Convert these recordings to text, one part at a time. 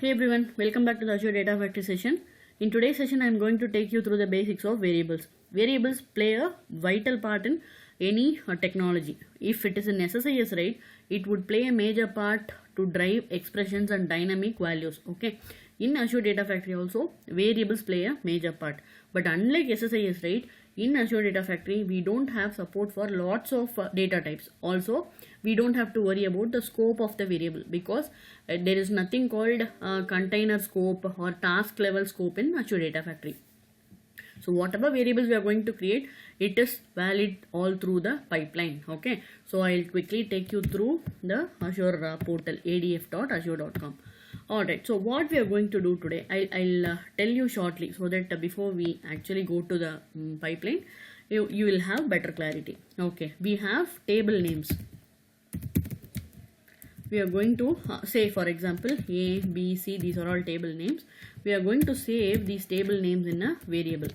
Hey everyone, welcome back to the Azure Data Factory session. In today's session, I am going to take you through the basics of variables. Variables play a vital part in any technology. If it is in SSIS, right, it would play a major part to drive expressions and dynamic values. Okay, in Azure Data Factory also, variables play a major part. But unlike SSIS, right, in Azure Data Factory, we don't have support for lots of data types. Also, we don't have to worry about the scope of the variable because there is nothing called container scope or task level scope in Azure Data Factory. So whatever variables we are going to create, it is valid all through the pipeline. Okay, so I'll quickly take you through the Azure portal adf.azure.com. Alright, so what we are going to do today, I'll tell you shortly so that before we actually go to the pipeline, you will have better clarity. Okay, we have table names. We are going to say, for example, A, B, C, these are all table names. We are going to save these table names in a variable.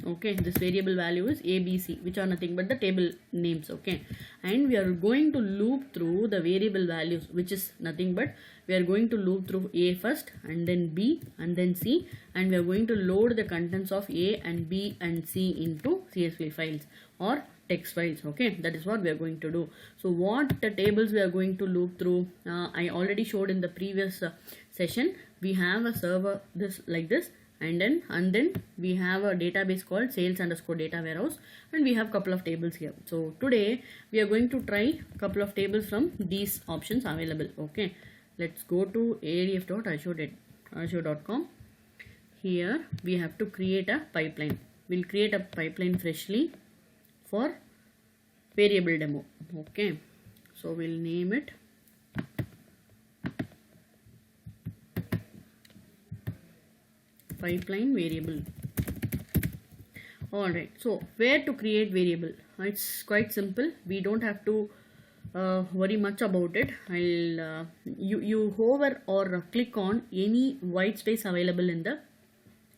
Okay, this variable value is A, B, C, which are nothing but the table names. Okay, and we are going to loop through the variable values, which is nothing but we are going to loop through A first and then B and then C, and we are going to load the contents of A and B and C into CSV files or text files. Okay, that is what we are going to do. So what the tables we are going to loop through, I already showed in the previous session. We have a server like this, and then we have a database called sales_data warehouse, and we have couple of tables here. So today we are going to try couple of tables from these options available. Okay, let's go to adf.azure.com. Here we have to create a pipeline. We'll create a pipeline freshly for variable demo. Okay, so we'll name it pipeline variable. Alright, so where to create variable? It's quite simple. We don't have to worry much about it. You hover or click on any white space available in the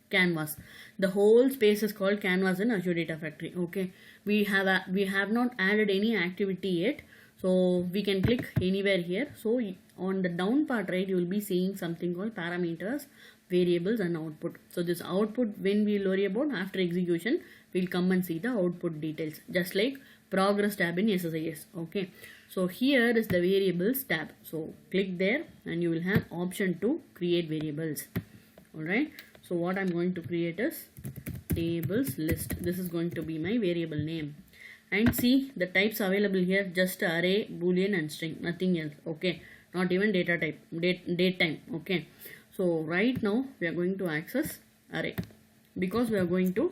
canvas. The whole space is called canvas in Azure Data Factory. Okay, we have not added any activity yet, so we can click anywhere here. So on the down part, right, you will be seeing something called parameters, variables and output. So this output, when we will worry about after execution, we'll come and see the output details, just like progress tab in SSIS. Okay, so here is the variables tab. So click there and you will have option to create variables. Alright, so what I'm going to create is tables list. This is going to be my variable name, and see the types available here, just array, boolean and string, nothing else. Okay, not even data type, date time. Okay, so right now we are going to access array because we are going to,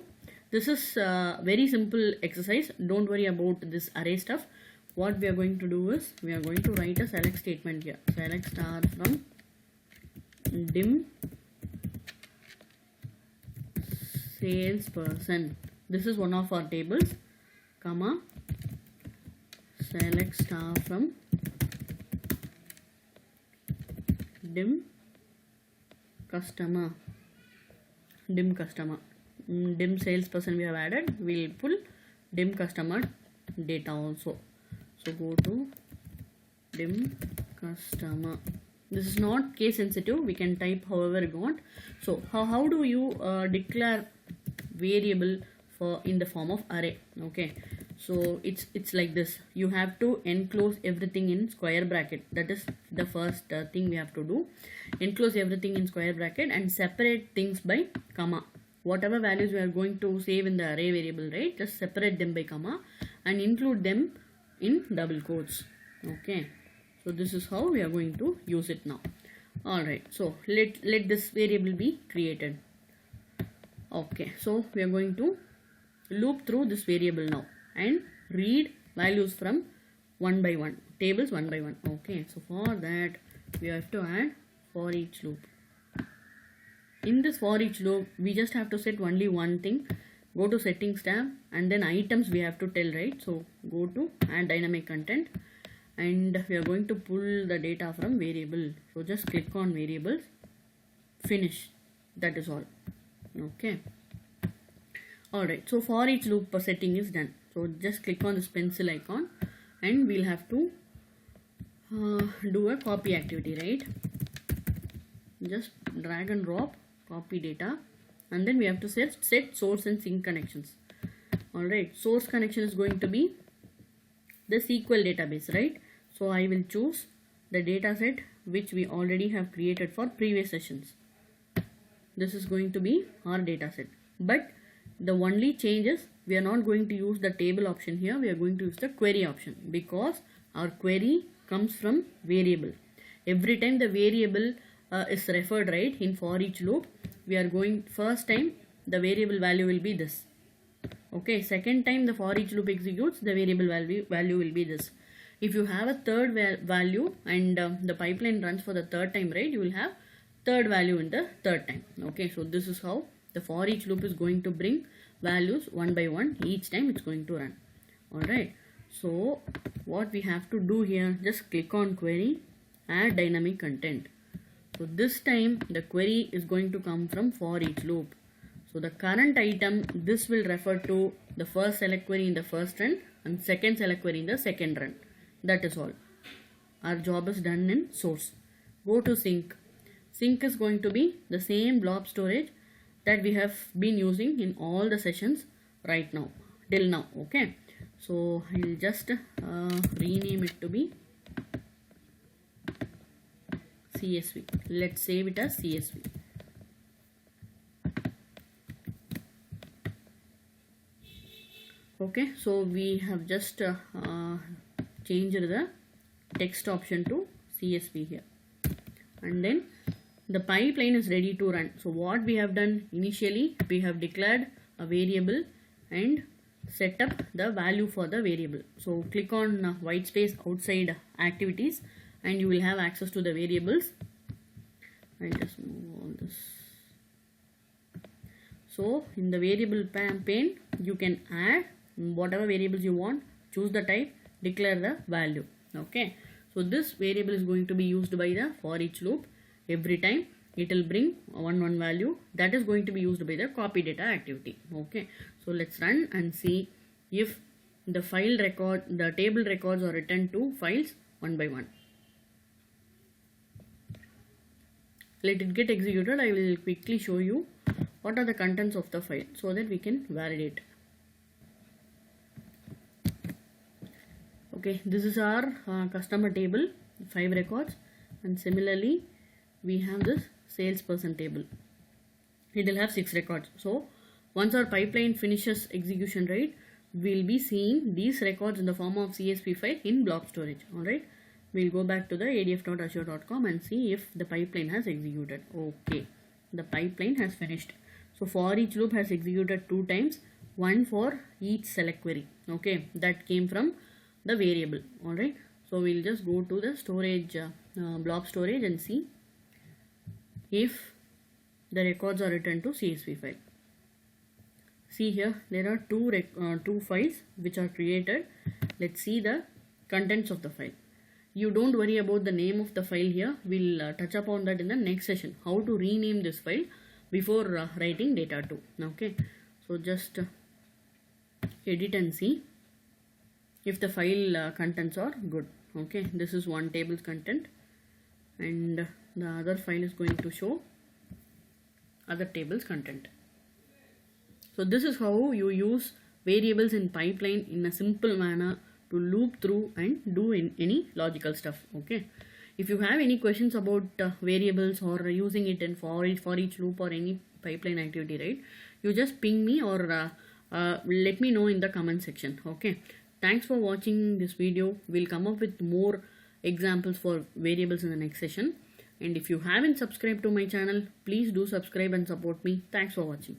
this is very simple exercise. Don't worry about this array stuff. What we are going to do is we are going to write a select statement here. Select star from dim salesperson. This is one of our tables, comma, select star from dim customer. Dim salesperson we have added. We'll pull dim customer data also. So go to dim customer. This is not case sensitive. We can type however you want. So how do you declare variable for in the form of array? Okay, so it's like this. You have to enclose everything in square bracket. That is the first thing we have to do. Enclose everything in square bracket and separate things by comma. Whatever values we are going to save in the array variable, right, just separate them by comma and include them in double quotes. Okay, so this is how we are going to use it now. Alright, so let this variable be created. Okay, so we are going to loop through this variable now and read values from one by one, tables one by one. Okay, so for that we have to add for each loop. In this for each loop, we just have to set only one thing. Go to settings tab and then items we have to tell, right? So go to add dynamic content and we are going to pull the data from variable. So just click on variables, finish. That is all. Okay, alright, so for each loop setting is done. So just click on this pencil icon and we'll have to do a copy activity, right? just drag and drop, copy data, and then we have to set source and sink connections. Alright, source connection is going to be the SQL database, right? So I will choose the data set which we already have created for previous sessions. This is going to be our data set, but the only change is we are not going to use the table option here. We are going to use the query option, because our query comes from variable. Every time the variable is referred, right, in for each loop, we are going, first time the variable value will be this. Okay, second time the for each loop executes, the variable value will be this. If you have a third value and the pipeline runs for the third time, right, you will have third value in the third time. Okay, so this is how the for each loop is going to bring values one by one each time it's going to run. Alright, so what we have to do here, just click on query, add dynamic content. So this time the query is going to come from for each loop. So the current item, this will refer to the first select query in the first run and second select query in the second run. That is all. Our job is done in source. Go to sink. Sink is going to be the same blob storage that we have been using in all the sessions right now, till now. Okay, so I'll just rename it to be CSV. Let's save it as CSV. Okay, so we have just changed the text option to CSV here, and then the pipeline is ready to run. So what we have done initially, we have declared a variable and set up the value for the variable. So click on white space outside activities and you will have access to the variables. I'll just move all this. So in the variable pane, you can add whatever variables you want, choose the type, declare the value. Okay, so this variable is going to be used by the for each loop. Every time it will bring one value that is going to be used by the copy data activity. Okay, so let's run and see if the file record, the table records are returned to files one by one. Let it get executed. I will quickly show you what are the contents of the file so that we can validate. Okay, this is our customer table, 5 records, and similarly we have this salesperson table. It will have 6 records. So once our pipeline finishes execution, right, we'll be seeing these records in the form of CSV file in blob storage. Alright, we'll go back to the adf.azure.com and see if the pipeline has executed. Okay, the pipeline has finished. So for each loop has executed 2 times, one for each select query. Okay, that came from the variable. Alright, so we'll just go to the storage, blob storage, and see if the records are returned to CSV file. See here, there are two files which are created. Let's see the contents of the file. You don't worry about the name of the file here. We'll touch upon that in the next session, how to rename this file before writing data to. Okay, so just edit and see if the file contents are good. Okay, this is one table's content and the other file is going to show other table's content. So this is how you use variables in pipeline in a simple manner to loop through and do any logical stuff. Okay, if you have any questions about variables or using it in for each loop or any pipeline activity, right, you just ping me or let me know in the comment section. Okay, thanks for watching this video. We'll come up with more examples for variables in the next session. And if you haven't subscribed to my channel, please do subscribe and support me. Thanks for watching.